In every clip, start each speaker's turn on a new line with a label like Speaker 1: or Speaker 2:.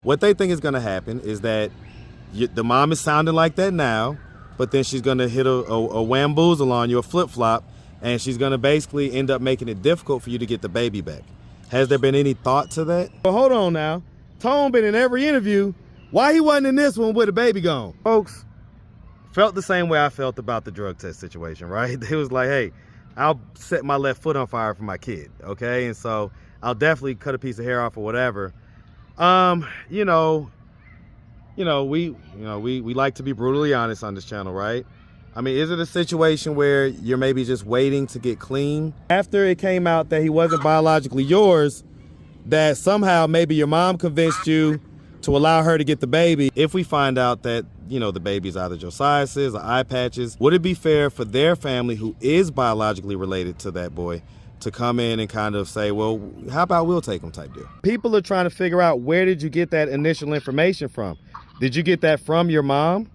Speaker 1: what they think is going to happen is that the mom is sounding like that now, but then she's going to hit a whamboozle on you, a flip-flop, and she's going to basically end up making it difficult for you to get the baby back. Has there been any thought to that? Well, hold on now. Tone been in every interview. Why he wasn't in this one with a baby gone? Folks, felt the same way I felt about the drug test situation, right? It was like, hey, I'll set my left foot on fire for my kid, okay? And so I'll definitely cut a piece of hair off or whatever. We like to be brutally honest on this channel, right? I mean, is it a situation where you're maybe just waiting to get clean? After it came out that he wasn't biologically yours, that somehow maybe your mom convinced you to allow her to get the baby. If we find out that, the baby's either Josias's or eye patches, would it be fair for their family, who is biologically related to that boy, to come in and kind of say, well, how about we'll take him type deal? People are trying to figure out, where did you get that initial information from? Did you get that from your mom?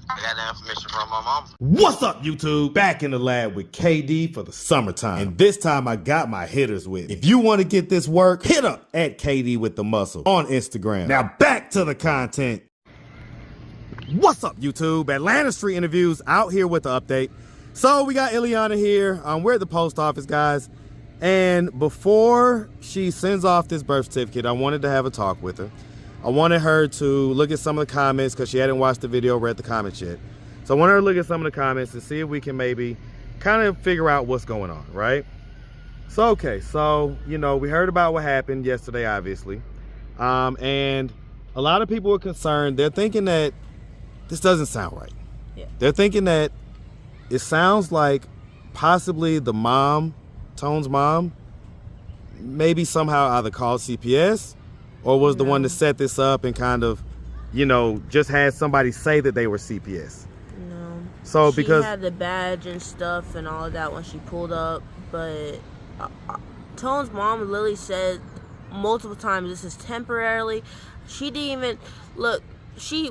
Speaker 2: I got that information from my mom.
Speaker 1: What's up, YouTube? Back in the lab with KD for the summertime. And this time I got my hitters with me. If you want to get this work, hit up at KD with the muscle on Instagram. Now back to the content. What's up, YouTube? Atlanta Street Interviews out here with the update. So we got Iliana here. We're at the post office, guys. And before she sends off this birth certificate, I wanted to have a talk with her. I wanted her to look at some of the comments because she hadn't watched the video, read the comments yet. So I wanted her to look at some of the comments and see if we can maybe kind of figure out what's going on, right? So, okay, so, we heard about what happened yesterday, obviously. And a lot of people are concerned. They're thinking that this doesn't sound right.
Speaker 3: Yeah.
Speaker 1: They're thinking that it sounds like possibly the mom, Tone's mom, maybe somehow either called CPS or was the one to set this up and kind of, just had somebody say that they were CPS.
Speaker 3: No.
Speaker 1: So
Speaker 3: she had the badge and stuff and all of that when she pulled up, but Tone's mom literally said multiple times this is temporarily. She didn't even look.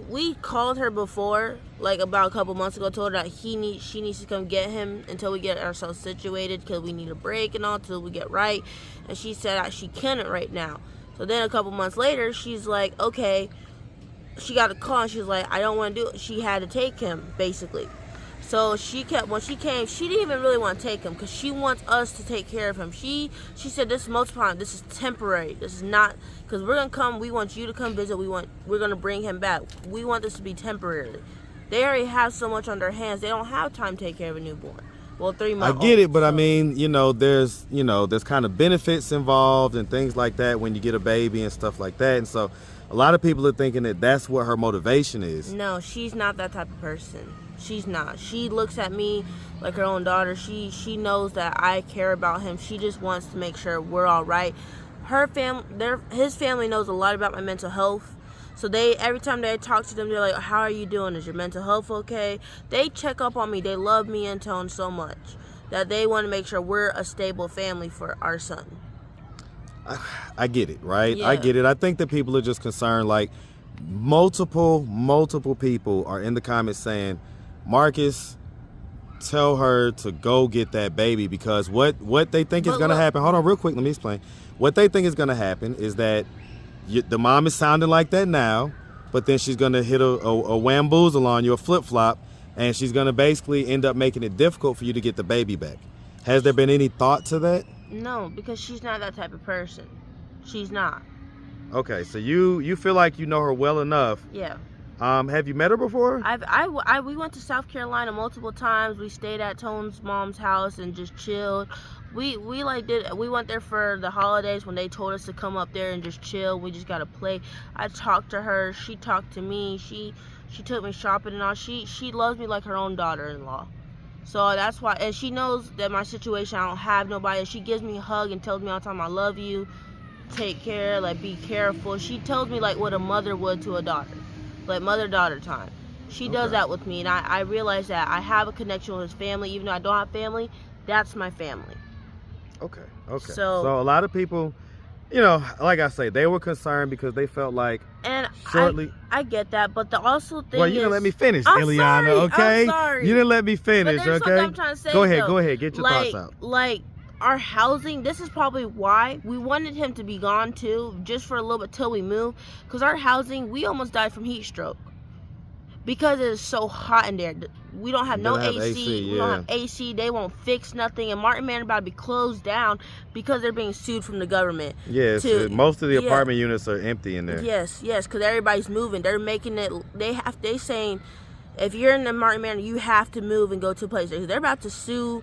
Speaker 3: We called her before, like about a couple months ago, told her that she needs to come get him until we get ourselves situated because we need a break and all until we get right. And she said that she couldn't right now. So then a couple months later, she's like, okay, she got a call and she's like, I don't want to do it. She had to take him, basically. So when she came, she didn't even really want to take him because she wants us to take care of him. She said this multiple times, this is temporary. This is not, because we're going to come, we want you to come visit. We're going to bring him back. We want this to be temporary. They already have so much on their hands. They don't have time to take care of a newborn. Well, 3 months.
Speaker 1: I get it, but so. I mean, there's kind of benefits involved and things like that when you get a baby and stuff like that. And so a lot of people are thinking that that's what her motivation is.
Speaker 3: No, she's not that type of person. She's not. She looks at me like her own daughter. She knows that I care about him. She just wants to make sure we're all right. His family knows a lot about my mental health. So every time they talk to them, they're like, how are you doing? Is your mental health okay? They check up on me. They love me and Tone so much that they want to make sure we're a stable family for our son.
Speaker 1: I get it, right?
Speaker 3: Yeah.
Speaker 1: I get it. I think that people are just concerned, like multiple people are in the comments saying, Marcus, tell her to go get that baby, because what they think is going to happen. Hold on real quick. Let me explain. What they think is going to happen is that the mom is sounding like that now, but then she's going to hit a whamboozle on you, a flip-flop, and she's going to basically end up making it difficult for you to get the baby back. Has there been any thought to that?
Speaker 3: No, because she's not that type of person. She's not.
Speaker 1: Okay, so you feel like you know her well enough.
Speaker 3: Yeah.
Speaker 1: Have you met her before?
Speaker 3: We went to South Carolina multiple times. We stayed at Tone's mom's house and just chilled. We went there for the holidays when they told us to come up there and just chill. We just gotta play. I talked to her. She talked to me. She took me shopping and all. She loves me like her own daughter-in-law. So that's why, and she knows that my situation, I don't have nobody. She gives me a hug and tells me all the time, I love you. Take care, like be careful. She tells me like what a mother would to a daughter, like mother-daughter time. She does that with me, and I realize that I have a connection with his family. Even though I don't have family, that's my family.
Speaker 1: Okay.
Speaker 3: So
Speaker 1: a lot of people, like I say, they were concerned because they felt like shortly.
Speaker 3: I get that, but the also thing
Speaker 1: well, you didn't let me finish,
Speaker 3: I'm
Speaker 1: Iliana.
Speaker 3: Sorry,
Speaker 1: okay,
Speaker 3: I'm sorry.
Speaker 1: You didn't let me finish.
Speaker 3: But there's
Speaker 1: okay,
Speaker 3: something I'm trying to say,
Speaker 1: go ahead,
Speaker 3: though.
Speaker 1: go ahead, get your thoughts out.
Speaker 3: Like our housing, this is probably why we wanted him to be gone too, just for a little bit till we move, because our housing, we almost died from heat stroke because it is so hot in there. We don't have no AC. We don't have AC. They won't fix nothing, and Martin Manor about to be closed down because they're being sued from the government.
Speaker 1: Yes, most of the apartment units are empty in there.
Speaker 3: Yes, because everybody's moving. They're making it. They saying, if you're in the Martin Manor, you have to move and go to a place. They're about to sue.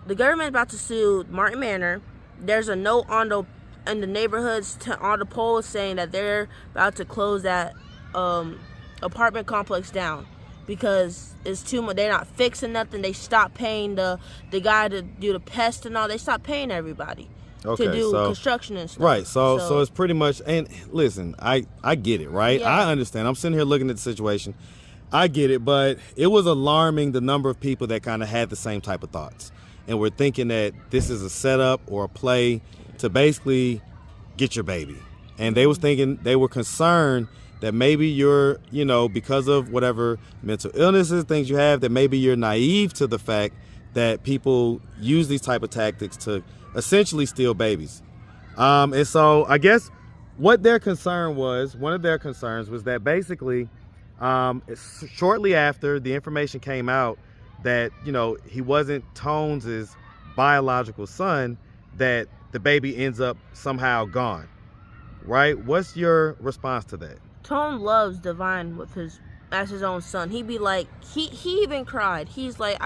Speaker 3: The government's about to sue Martin Manor. There's a note on in the neighborhoods on the poles saying that they're about to close that apartment complex down because it's too much. They're not fixing nothing. They stopped paying the guy to do the pest and all. They stopped paying everybody to do construction and stuff.
Speaker 1: Right. So it's pretty much. And listen, I get it. Right. Yeah. I understand. I'm sitting here looking at the situation. I get it, but it was alarming the number of people that kind of had the same type of thoughts. And we're thinking that this is a setup or a play to basically get your baby. And they were concerned that maybe you're, because of whatever mental illnesses, things you have, that maybe you're naive to the fact that people use these type of tactics to essentially steal babies. And so I guess what their concern was, one of their concerns was that basically shortly after the information came out that, he wasn't Tones' biological son, that the baby ends up somehow gone, right? What's your response to that?
Speaker 3: Tone loves Divine as his own son. He'd be like, he even cried. He's like,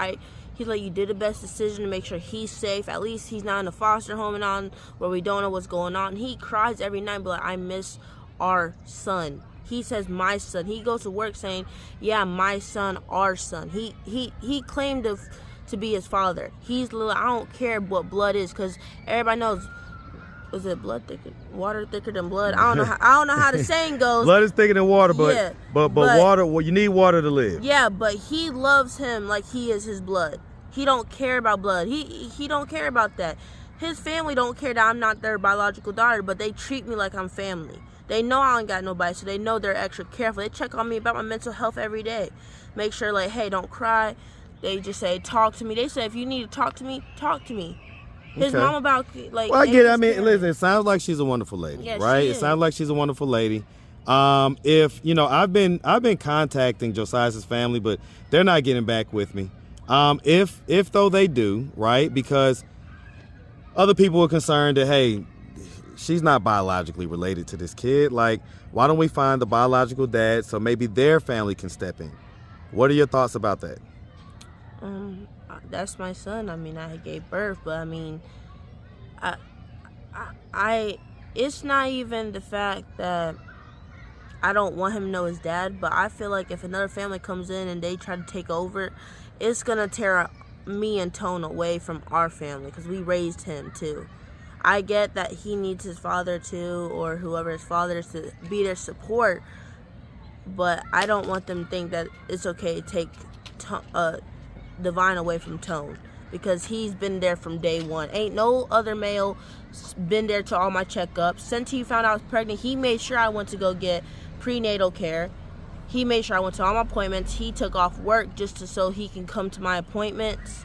Speaker 3: you did the best decision to make sure he's safe. At least he's not in a foster home and on where we don't know what's going on. He cries every night, but like, I miss our son. He says my son. He goes to work saying, yeah, my son, our son. He claimed to be his father. He's little. I don't care what blood is, because everybody knows. Is it water thicker than blood? I don't know how the saying goes.
Speaker 1: Blood is thicker than water, but water. Well, you need water to live.
Speaker 3: Yeah, but he loves him like he is his blood. He don't care about blood. He don't care about that. His family don't care that I'm not their biological daughter, but they treat me like I'm family. They know I ain't got nobody, so they know they're extra careful. They check on me about my mental health every day. Make sure, like, hey, don't cry. They just say, talk to me. They say, if you need to talk to me, talk to me. His mom about, like...
Speaker 1: Well, I get it. I mean, listen, it sounds like she's a wonderful lady, right? It sounds like she's a wonderful lady. If, I've been contacting Josias' family, but they're not getting back with me. If though they do, right? Because other people are concerned that, hey, she's not biologically related to this kid. Like, why don't we find the biological dad so maybe their family can step in? What are your thoughts about that?
Speaker 3: That's my son. I mean, I gave birth, but I mean, it's not even the fact that I don't want him to know his dad, but I feel like if another family comes in and they try to take over, it's gonna tear me and Tone away from our family, because we raised him too. I get that he needs his father too, or whoever his father is, to be their support, but I don't want them to think that it's okay to take Divine away from Tone, because he's been there from day one. Ain't no other male been there to all my checkups. Since he found out I was pregnant, he made sure I went to go get prenatal care. He made sure I went to all my appointments. He took off work just so he can come to my appointments.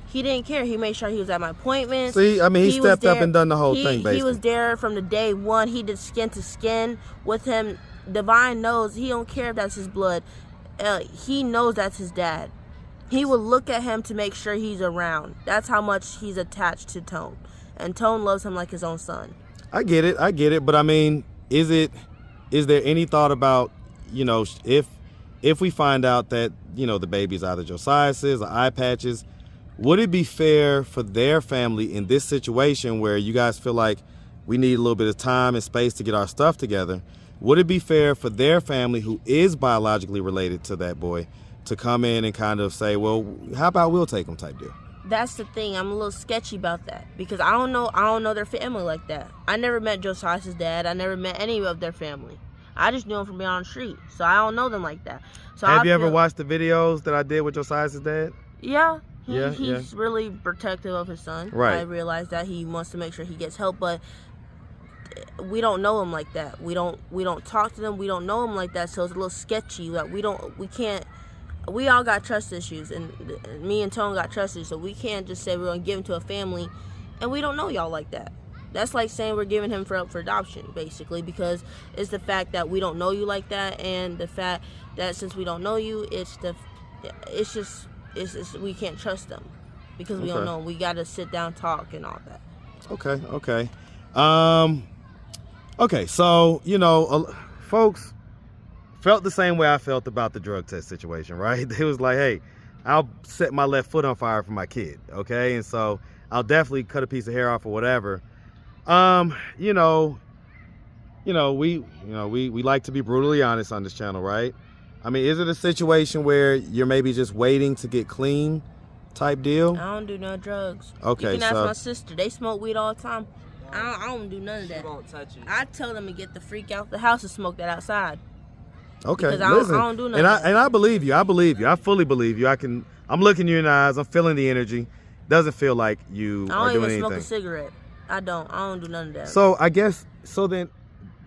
Speaker 3: He didn't care. He made sure he was at my appointments.
Speaker 1: See, I mean, he stepped up and done the whole thing, basically.
Speaker 3: He was there from the day one. He did skin to skin with him. Divine knows he don't care if that's his blood. He knows that's his dad. He will look at him to make sure he's around. That's how much he's attached to Tone. And Tone loves him like his own son. I get it. But I mean, is there any thought about, if we find out that, the baby's either Josias's or eye patches, would it be fair for their family in this situation where you guys feel like we need a little bit of time and space to get our stuff together? Would it be fair for their family, who is biologically related to that boy, to come in and kind of say, well, how about we'll take him type deal? That's the thing. I'm a little sketchy about that, because I don't know their family like that. I never met Josias' dad. I never met any of their family. I just knew him from being on the street, so I don't know them like that. So have you ever watched the videos that I did with Josias' dad? Yeah. He's really protective of his son. Right. I realize that he wants to make sure he gets help, but we don't know him like that. We don't talk to them. We don't know him like that, so it's a little sketchy. Like we all got trust issues, and me and Tone got trust issues, so we can't just say we're gonna give him to a family and we don't know y'all like that. That's like saying we're giving him up for adoption, basically, because it's the fact that we don't know you like that, and the fact that since we don't know you, it's just we can't trust them because we don't know. We got to sit down, talk, and all that.
Speaker 1: Okay. Okay, so, you know, folks felt the same way I felt about the drug test situation, right? They was like, hey, I'll set my left foot on fire for my kid, okay? And so I'll definitely cut a piece of hair off or whatever. We like to be brutally honest on this channel, right? I mean, is it a situation where you're maybe just waiting to get clean type deal?
Speaker 3: I don't do no drugs.
Speaker 1: Okay,
Speaker 3: you can ask my sister. They smoke weed all the time. I don't do none of that.
Speaker 4: She won't touch it.
Speaker 3: I tell them to get the freak out the house and smoke that outside.
Speaker 1: Okay,
Speaker 3: because
Speaker 1: listen,
Speaker 3: I don't do nothing.
Speaker 1: And I believe you. I fully believe you. I'm looking you in the eyes. I'm feeling the energy. Doesn't feel like you are doing anything.
Speaker 3: I don't even smoke a cigarette. I don't do none of that.
Speaker 1: So I guess, then,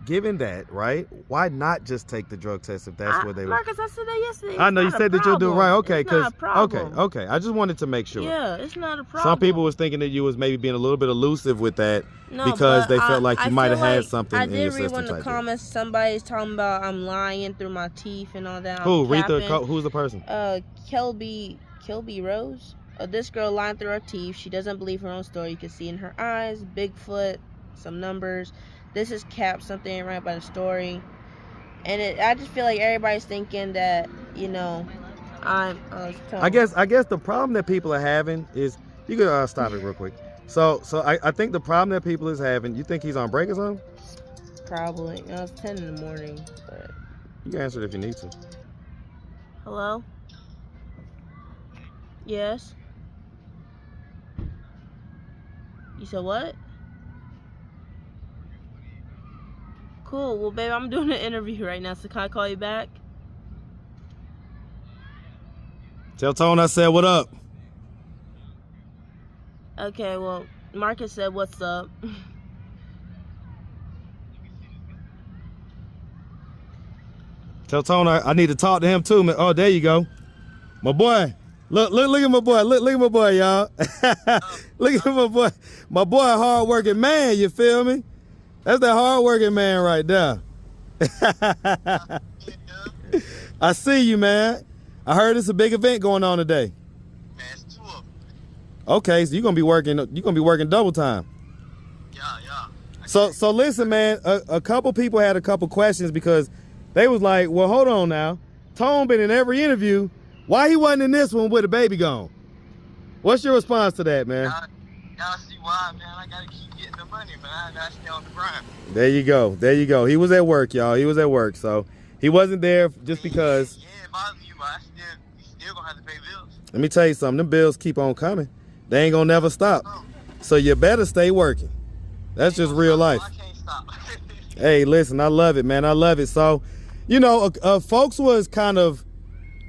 Speaker 1: given that, right, why not just take the drug test if that's what they were?
Speaker 3: Marcus, I said that yesterday.
Speaker 1: I know you said that you'll do it right. Okay,
Speaker 3: it's not a problem.
Speaker 1: Okay. I just wanted to make sure.
Speaker 3: Yeah, it's not a problem.
Speaker 1: Some people was thinking that you was maybe being a little bit elusive with that because they felt like you might have had something in your system.
Speaker 3: I did read one of the comments. Somebody's talking about I'm lying through my teeth and all that.
Speaker 1: Who? Who's the person?
Speaker 3: Kelby Rose. This girl lying through her teeth. She doesn't believe her own story. You can see in her eyes, Bigfoot, some numbers. This is cap. Something ain't right by the story. And I just feel like everybody's thinking that, you know, I
Speaker 1: guess the problem that people are having is, you could stop it real quick. So I think the problem that people is having, you think he's on break or something?
Speaker 3: Probably. It's 10 in the morning, but
Speaker 1: you can answer it if you need to.
Speaker 3: Hello? Yes? You said what? Cool. Well, babe, I'm doing an interview right now, so can I call you back?
Speaker 1: Tell Tone I said what up.
Speaker 3: Okay, well, Marcus said what's up.
Speaker 1: Tell Tone I need to talk to him too, man. Oh, there you go. My boy. Look at my boy. Look at my boy, y'all. Look at my boy. My boy, a hard-working man, you feel me? That's that hard-working man right there. I see you, man. I heard it's a big event going on today.
Speaker 2: Man, it's 2 of them.
Speaker 1: Okay, so you're gonna be working double time.
Speaker 2: Yeah.
Speaker 1: So listen, man, a couple people had a couple questions because they was like, well, hold on now. Tone been in every interview. Why he wasn't in this one with a baby gone? What's your response to that, man?
Speaker 2: Y'all see why, man? I gotta keep getting the money, man. I gotta stay on the grind.
Speaker 1: There you go. He was at work, y'all. He was at work, so he wasn't there just because.
Speaker 2: Yeah, it bothers you, but you still gonna have to pay bills.
Speaker 1: Let me tell you something. Them bills keep on coming. They ain't gonna never stop. So you better stay working. That's just real life.
Speaker 2: I can't stop.
Speaker 1: Hey, listen, I love it, man. I love it. So, you know, folks was kind of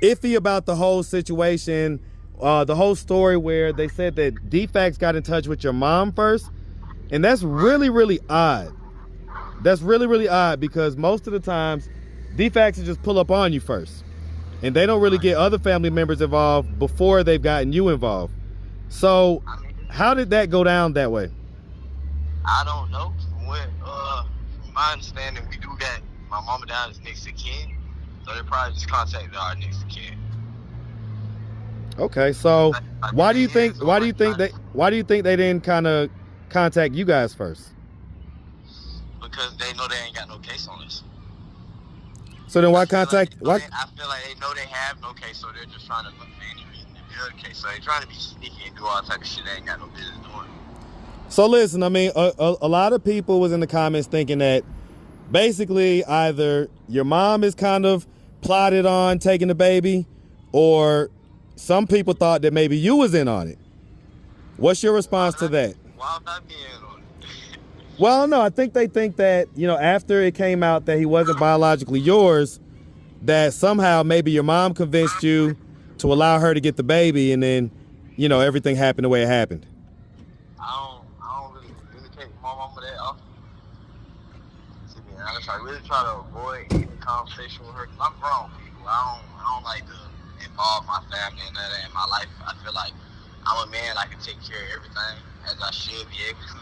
Speaker 1: iffy about the whole situation, the whole story where they said that DFACS got in touch with your mom first. And that's really, really odd. That's really, really odd because most of the times DFACS just pull up on you first. And they don't really get other family members involved before they've gotten you involved. So how did that go down that way?
Speaker 2: I don't know. From my understanding, we do that. My mom and dad is next to kin. So they probably just contacted our next of kin.
Speaker 1: Okay, so why do you think they didn't kind of contact you guys first?
Speaker 2: Because they know they ain't got no case on us.
Speaker 1: So then why
Speaker 2: I feel like they know they have no case, so they're just trying to look for any reason to build a case. So they're trying to be sneaky and do all type of shit they ain't got no business doing.
Speaker 1: So listen, I mean, a lot of people was in the comments thinking that basically either your mom is kind of plotted on taking the baby, or some people thought that maybe you was in on it. What's your response to that?
Speaker 2: Why would I be in on it?
Speaker 1: Well, no, I think they think that, you know, after it came out that he wasn't biologically yours, that somehow maybe your mom convinced you to allow her to get the baby, and then, you know, everything happened the way it happened.
Speaker 2: I don't really communicate with my mama that often. To be honest, I really try to avoid any conversation with her. 'Cause I'm grown people. I don't like to involve my family in that in my life. I feel like I'm a man. I can take care of everything as I should be able to.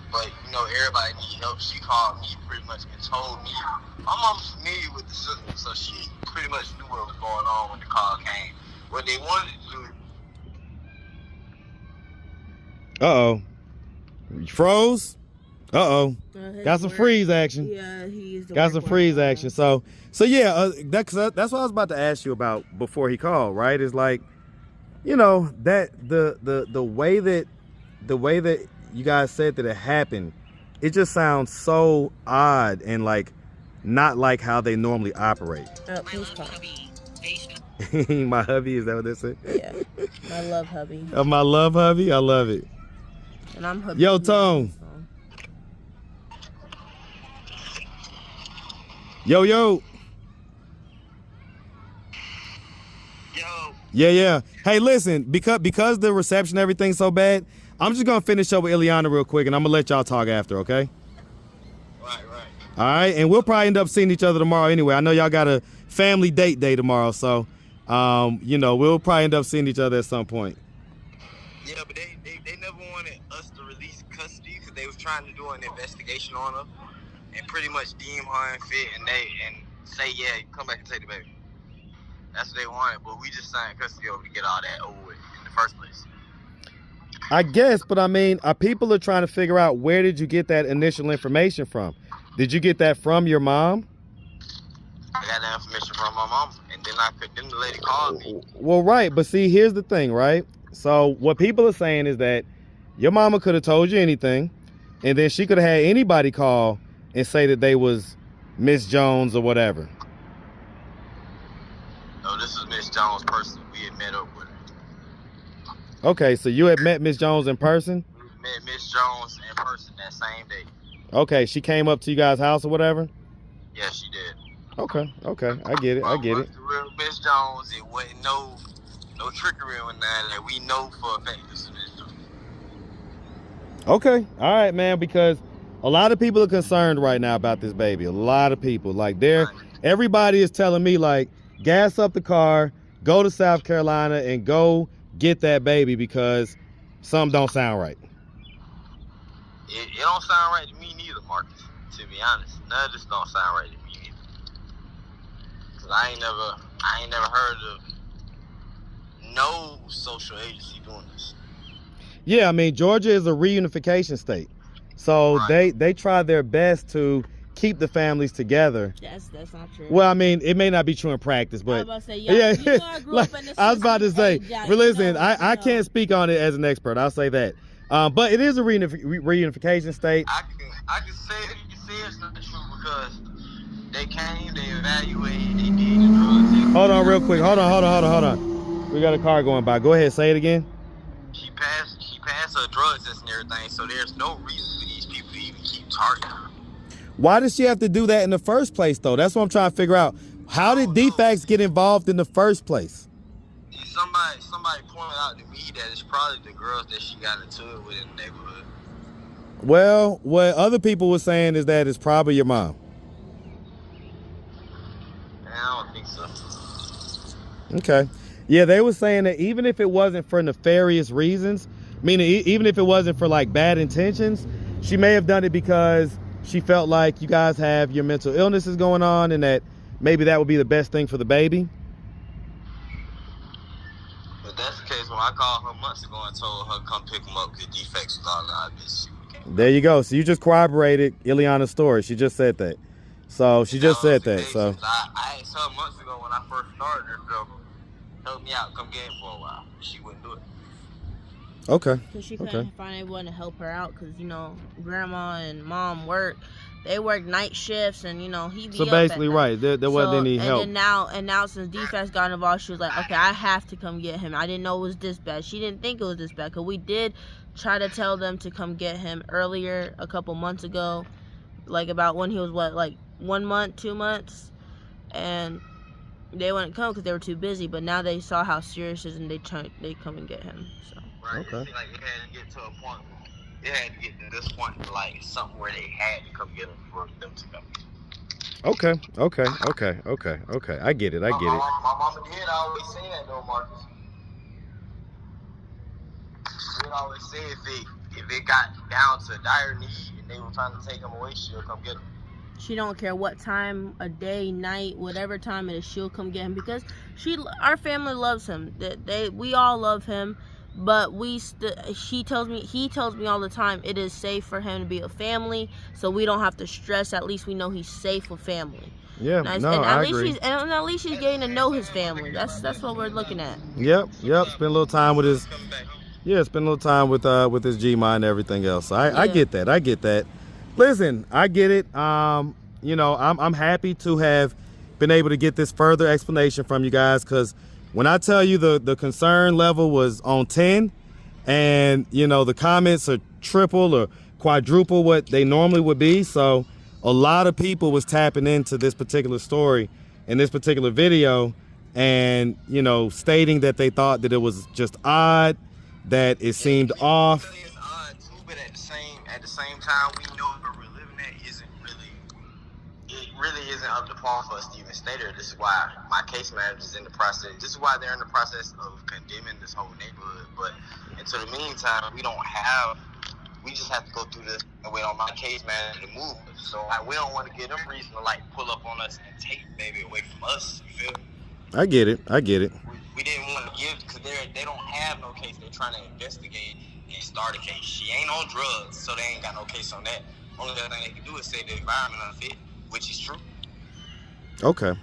Speaker 2: But you know, everybody need help. She called me pretty much and told me. My mom's familiar with the system, so she pretty much knew what was going on when the call came. What they wanted to do.
Speaker 1: Uh-oh. You froze? Uh-oh. Got some freeze action.
Speaker 3: Yeah, he is.
Speaker 1: Got some freeze action. So yeah, that's what I was about to ask you about before he called, right? Is like, you know, that the way that you guys said that it happened, it just sounds so odd and like not like how they normally operate.
Speaker 3: Please call.
Speaker 1: My hubby, is that what they said?
Speaker 3: Yeah, my love hubby.
Speaker 1: Oh, my love hubby, I love it.
Speaker 3: And I'm hubby.
Speaker 1: Yo, Tone. Yo.
Speaker 2: Yo.
Speaker 1: Yeah. Hey, listen, because the reception, everything's so bad, I'm just gonna finish up with Iliana real quick, and I'm gonna let y'all talk after, okay?
Speaker 2: Right.
Speaker 1: All right, and we'll probably end up seeing each other tomorrow anyway. I know y'all got a family date day tomorrow, so you know, we'll probably end up seeing each other at some point.
Speaker 2: Yeah, but they never wanted us to release custody because they was trying to do an investigation on her and pretty much deem her unfit and say, yeah, you come back and take the baby. That's what they wanted, but we just signed custody over to get all that over with in the first place.
Speaker 1: I guess, but I mean, people are trying to figure out, where did you get that initial information from? Did you get that from your mom?
Speaker 2: I got that information from my mom, and then the lady called me.
Speaker 1: Well, right, but see, here's the thing, right? So what people are saying is that your mama could have told you anything, and then she could have had anybody call and say that they was Miss Jones or whatever.
Speaker 2: No, this is Miss Jones' person. We had met up with her.
Speaker 1: Okay, so you had met Miss Jones in person?
Speaker 2: We met Miss Jones in person that same day.
Speaker 1: Okay, she came up to you guys' house or whatever?
Speaker 2: Yeah, she did.
Speaker 1: Okay, I get it.
Speaker 2: The real Miss Jones, it wasn't no trickery on that we know for a fact this is Miss Jones.
Speaker 1: Okay, all right, man, because a lot of people are concerned right now about this baby. A lot of people, like everybody is telling me, like, gas up the car, go to South Carolina and go get that baby because something don't sound right.
Speaker 2: It don't sound right to me neither, Marcus, to be honest. None of this don't sound right to me neither. Cause I ain't never heard of no social agency doing this.
Speaker 1: Yeah, I mean, Georgia is a reunification state. So right. they try their best to keep the families together.
Speaker 3: That's not true.
Speaker 1: Well, I mean, it may not be true in practice, but
Speaker 3: I was about to say, yeah, you know, I grew up in this
Speaker 1: I was about to say,
Speaker 3: but
Speaker 1: listen, I can't speak on it as an expert. I'll say that. But it is a reunification state.
Speaker 2: I can say it's not true because they came, they evaluated, they did the drugs.
Speaker 1: Hold on real quick. Hold on. We got a car going by. Go ahead, say it again.
Speaker 2: She passed her drug test and everything, so there's no reason for these people to even keep targeting her.
Speaker 1: Why did she have to do that in the first place, though? That's what I'm trying to figure out. How did DFACS get involved in the first place?
Speaker 2: Somebody pointed out to me that it's probably the girls that she got into it with in the neighborhood.
Speaker 1: Well, what other people were saying is that it's probably your mom.
Speaker 2: I don't think so.
Speaker 1: Okay. Yeah, they were saying that even if it wasn't for nefarious reasons, meaning even if it wasn't for like bad intentions, she may have done it because she felt like you guys have your mental illnesses going on and that maybe that would be the best thing for the baby.
Speaker 2: If that's the case, when I called her months ago and told her to come pick him up because DFACS was all out of this.
Speaker 1: There you go. So you just corroborated Iliana's story. She just said that. So she just said that. So
Speaker 2: I asked her months ago when I first started her to help me out, come get him for a while. She wouldn't do it.
Speaker 1: Okay.
Speaker 3: Because she couldn't find anyone to help her out because, you know, grandma and mom work. They work night shifts and, you know, he be
Speaker 1: so
Speaker 3: up
Speaker 1: basically,
Speaker 3: at
Speaker 1: right. There wasn't any help.
Speaker 3: And now since DFACS got involved, she was like, okay, I have to come get him. I didn't know it was this bad. She didn't think it was this bad because we did try to tell them to come get him earlier a couple months ago. Like about when he was, 1 month, 2 months. And they wouldn't come because they were too busy. But now they saw how serious it is and they come and get him. So.
Speaker 2: Right. Okay. It seemed like it had to get to a point. It had to get to this point, like something where they had to come get him for them to come.
Speaker 1: Okay. I get it.
Speaker 2: My mama did always say that though, Marcus. we'd always say if it got down to dire need and they were trying to take him away, she'll come get him.
Speaker 3: She don't care what time, a day, night, whatever time it is, she'll come get him because our family loves him. We all love him, but he tells me all the time it is safe for him to be a family, so we don't have to stress. At least we know he's safe with family.
Speaker 1: Yeah,
Speaker 3: and
Speaker 1: I agree.
Speaker 3: At least he's getting to know his family. That's what we're looking at.
Speaker 1: Yep. Spend a little time with his. Yeah, spend a little time with his G-Ma and everything else. So I get that. Listen, I get it. You know, I'm happy to have been able to get this further explanation from you guys, because when I tell you the concern level was on 10, and you know the comments are triple or quadruple what they normally would be, so a lot of people was tapping into this particular story in this particular video, and you know, stating that they thought that it was just odd, that it seemed off.
Speaker 2: It's odd too, but at the same time, we know where we're living at really isn't up to par for us to even stay there. This is why my case manager's in the process. This is why they're in the process of condemning this whole neighborhood. But until the meantime, we just have to go through this and wait on my case manager to move us. So we don't want to give them reason to like pull up on us and take the baby away from us. You feel me?
Speaker 1: I get it.
Speaker 2: We didn't want to give because they don't have no case. They're trying to investigate and start a case. She ain't on drugs, so they ain't got no case on that. Only other thing they can do is say the environment unfit, which is true.
Speaker 1: Okay,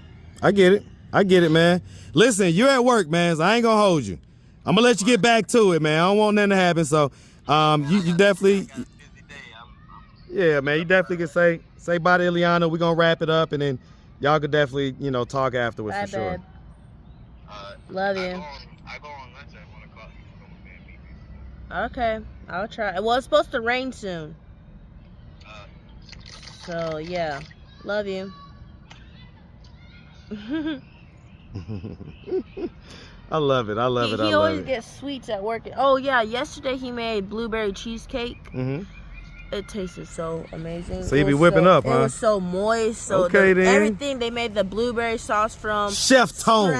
Speaker 1: I get it, man. Listen, you're at work, man, so I ain't gonna hold you. I'm gonna let you get back to it, man. I don't want nothing to happen, so you definitely, yeah, man, you definitely can say bye to Iliana. We're gonna wrap it up, and then y'all could definitely, you know, talk afterwards.
Speaker 3: Bye,
Speaker 1: for sure.
Speaker 3: babe. Love you.
Speaker 2: I go on lunch at 1 o'clock. You can come with me and meet me.
Speaker 3: Okay, I'll try. Well, it's supposed to rain soon. So, yeah. Love you.
Speaker 1: I love it.
Speaker 3: He always gets sweets at work. Oh, yeah. Yesterday he made blueberry cheesecake.
Speaker 1: Mm-hmm.
Speaker 3: It tasted so amazing.
Speaker 1: So you be whipping up, huh?
Speaker 3: It was so moist. So
Speaker 1: okay, then.
Speaker 3: Everything, they made the blueberry sauce from
Speaker 1: Chef Tone.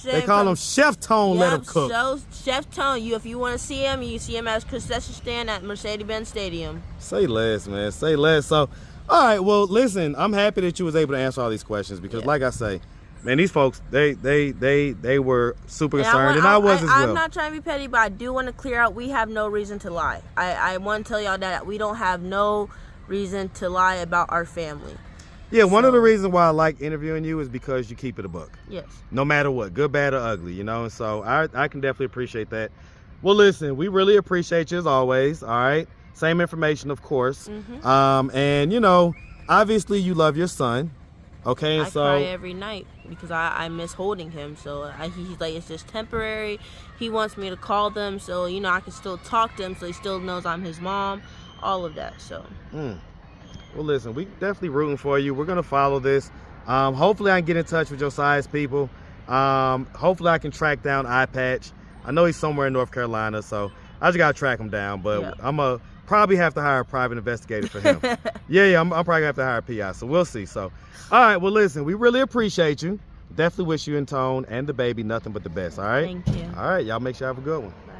Speaker 1: They call him Chef Tone.
Speaker 3: Yep,
Speaker 1: let him cook.
Speaker 3: So Chef Tone. If you want to see him, you see him at his concession stand at Mercedes-Benz Stadium.
Speaker 1: Say less, man. Say less. So, all right. Well, listen. I'm happy that you was able to answer all these questions because, like I say, man, these folks they were super concerned, and I was as well.
Speaker 3: I'm not trying to be petty, but I do want to clear out. We have no reason to lie. I want to tell y'all that we don't have no reason to lie about our family.
Speaker 1: Yeah, one of the reasons why I like interviewing you is because you keep it a buck.
Speaker 3: Yes.
Speaker 1: No matter what, good, bad, or ugly, you know? And so I can definitely appreciate that. Well, listen, we really appreciate you as always, all right? Same information, of course. Mm-hmm. And, you know, obviously you love your son, okay? And
Speaker 3: I cry every night because I miss holding him. So he's like, it's just temporary. He wants me to call them so, you know, I can still talk to him so he still knows I'm his mom, all of that, so.
Speaker 1: Well, listen, we definitely rooting for you. We're going to follow this. Hopefully I can get in touch with Josiah's people. Hopefully I can track down Eye Patch. I know he's somewhere in North Carolina, so I just got to track him down. But I'm going to probably have to hire a private investigator for him. yeah, I'm probably going to have to hire a PI, so we'll see. So, all right, well, listen, we really appreciate you. Definitely wish you and Tone and the baby nothing but the best, all right?
Speaker 3: Thank you.
Speaker 1: All right, y'all make sure you have a good one.
Speaker 3: Bye.